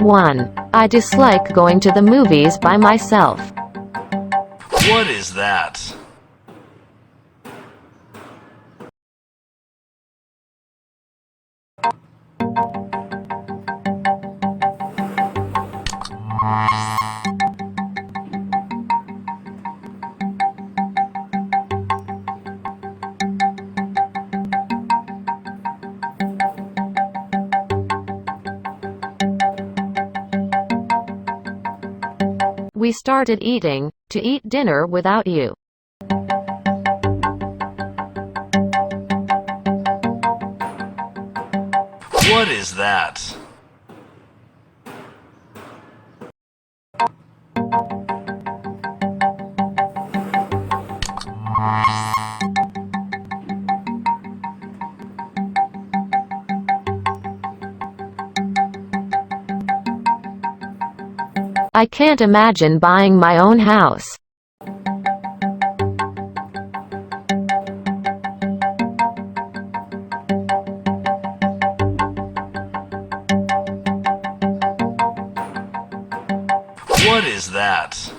1. I dislike going to the movies by myself. What is that? We started to eat dinner without you. What is that? I can't imagine buying my own house. What is that?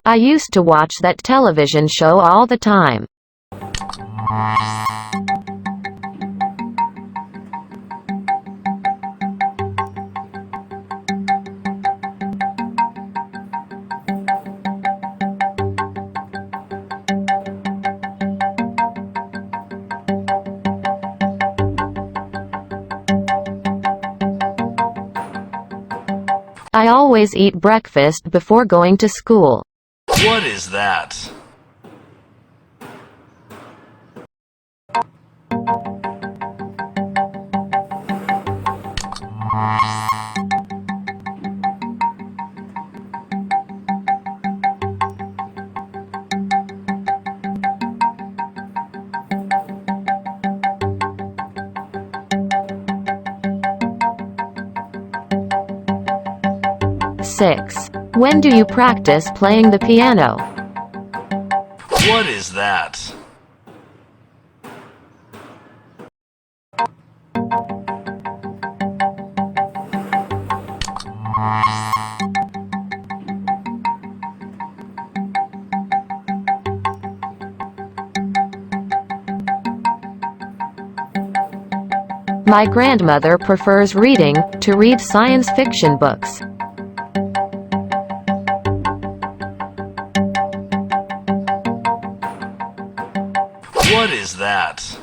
I used to watch that television show all the time. I always eat breakfast before going to school. What is that? Six. When do you practice playing the piano? What is that? My grandmother prefers reading to read science fiction books. What is that?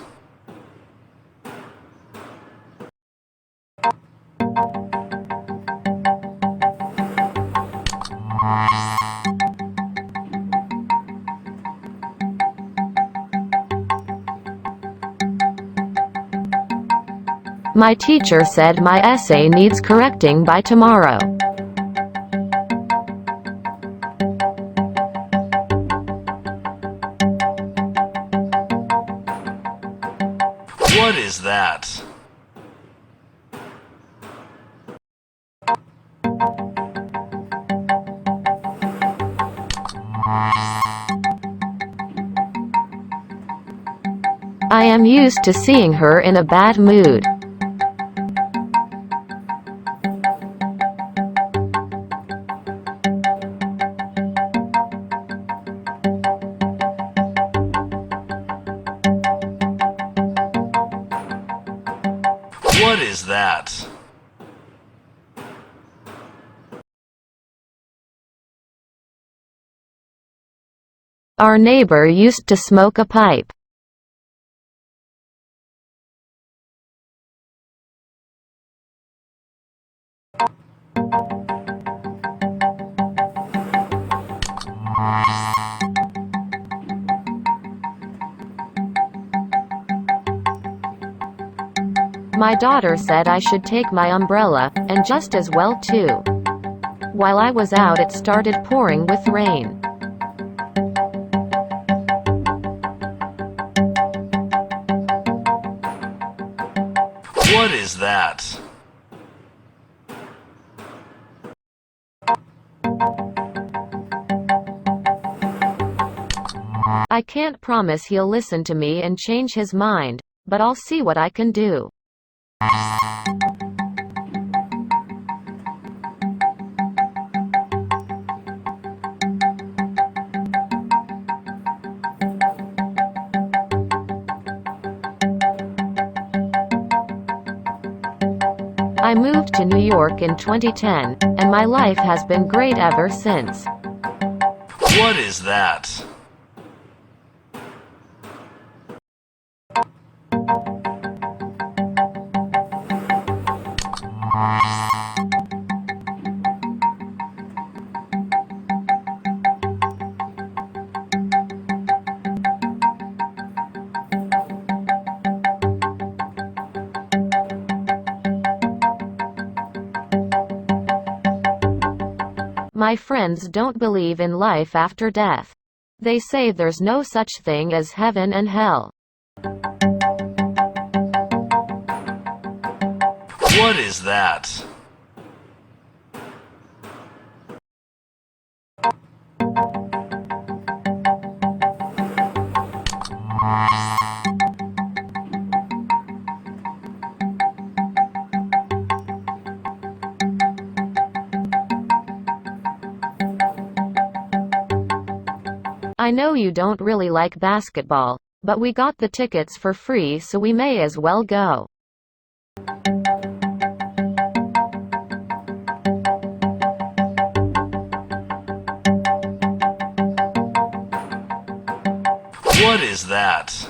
My teacher said my essay needs correcting by tomorrow. What is that? I am used to seeing her in a bad mood. What is that? Our neighbor used to smoke a pipe. My daughter said I should take my umbrella, and just as well too. While I was out it started pouring with rain. What is that? I can't promise he'll listen to me and change his mind, but I'll see what I can do. I moved to New York in 2010, and my life has been great ever since. What is that? My friends don't believe in life after death. They say there's no such thing as heaven and hell. What is that? I know you don't really like basketball, but we got the tickets for free, so we may as well go. What is that?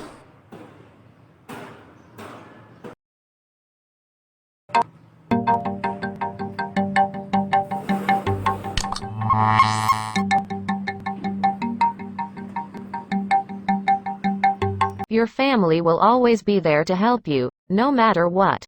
Your family will always be there to help you, no matter what.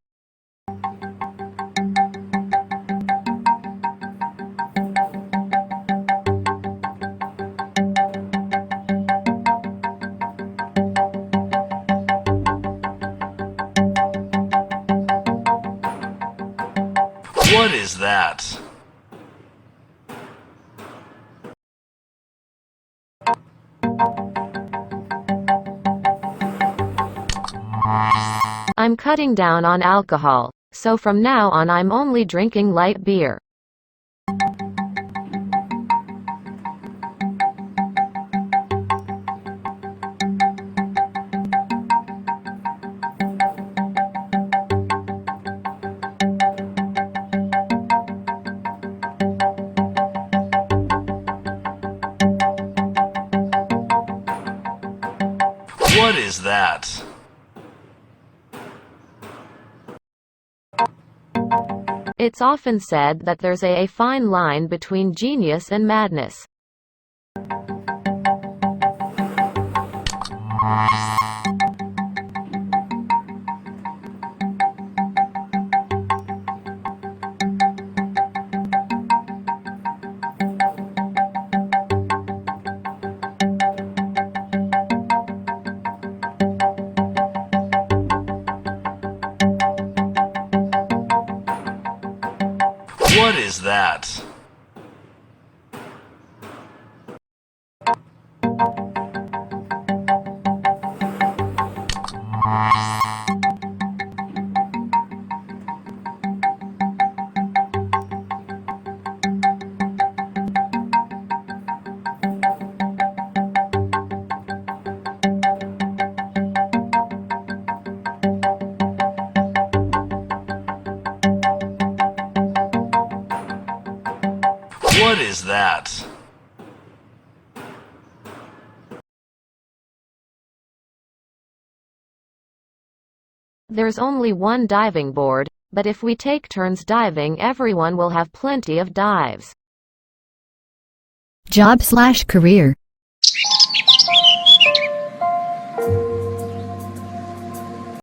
What is that? I'm cutting down on alcohol, so from now on I'm only drinking light beer. What is that? It's often said that there's a fine line between genius and madness. What is that? What is that? There's only one diving board, but if we take turns diving, everyone will have plenty of dives. Job/career